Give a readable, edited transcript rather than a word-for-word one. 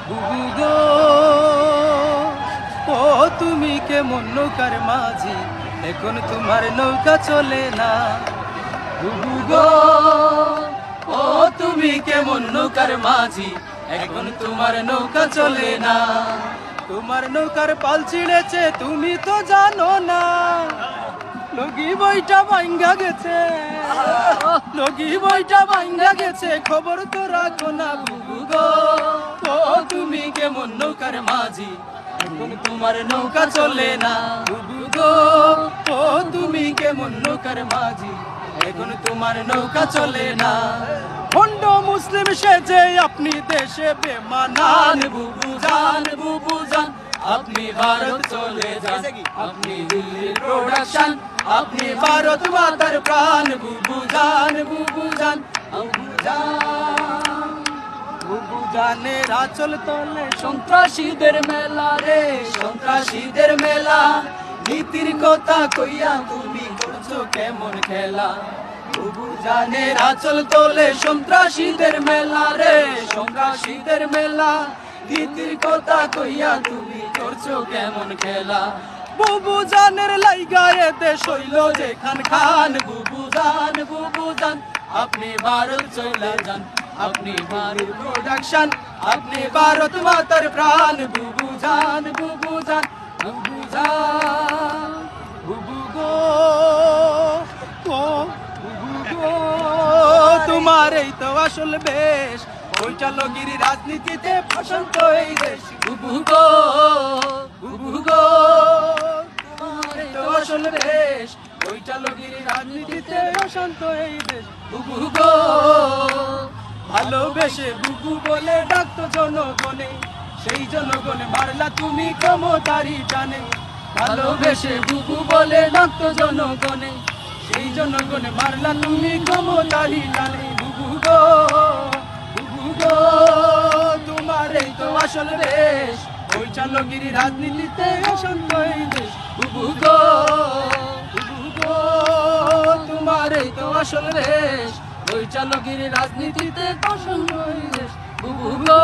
বুবু গো, ও তুমি কেমন নৌকার মাঝি, এখন তোমার নৌকা চলে না। বুবু গো, ও তুমি কেমন নৌকার মাঝি, এখন তোমার নৌকা চলে না। তোমার নৌকার পাল ছিঁড়েছে তুমি তো জানো না, লগি বইটা ভাঙ্গা গেছে, লগি বইটা ভাঙ্গা গেছে, খবর তো রাখো না। বুবু গো, ও তুমি কেমন নৌকার মাঝি, এখন তোমার নৌকা চলে না। বুবু গো, ও তুমি কেমন নৌকার মাঝি, এখন তোমার নৌকা চলে না। ভণ্ড মুসলিম সেজে আপনি দেশে বেমানান, বুবু জান, বুবু জান, আপনি ভারত চলে যান, আপনি দিল্লির প্রোডাকশন, আপনি ভারত মাতার প্রাণ। বুবু জান, বুবু জান, বুবু জান, বুবু জানের আঁচল তলে সন্ত্রাসীদের মেলা রে, সন্ত্রাসীদের মেলা। নীতির কথা কইয়া তুমি করছো কেমন খেলা। বুবু জানের আঁচল তলে সন্ত্রাসীদের মেলা রে, সন্ত্রাসীদের মেলা। নীতির কথা কইয়া তুমি করছো কেমন খেলা। বুবু জানের লাইগা এ দেশ হইল যেখান খান। বুবু জান, বুবু জান, আপনি ভারত চলে যান, আপনি ভারত প্রোডাকশন, আপনি ভারত মাতার প্রাণ। বুবু জান, বুবু জান, বুবু জান, বুবু গো, ও বুবু গো, তোমার এই তো আসল বেশ, বৈচালগিরি রাজনীতিতে বসন্ত এই দেশ। বুবু গো, বুবু গো, তোমার এই তো আসল বেশ, বৈচালগিরি রাজনীতিতে বসন্ত এই দেশ। বুবু গো, ভালোবেসে বুবু বলে ডাকতো জনগণে, সেই জনগণে মারলা তুমি ক্ষমতারি টানে। ভালোবেসে বুবু বলে ডাকতো জনগণে, সেই জনগণে মারলা তুমি ক্ষমতারি টানে। বুবু গো, বুবু গো, তোমার এই তো আসল বেশ, বৈচালগিরি রাজনীতিতে অশান্ত এই দেশ। বুবু গো, বুবু গো, তোমার এই তো আসল বেশ, বৈচালগিরি রাজনীতিতে অশান্ত এই দেশ। বুবু গো।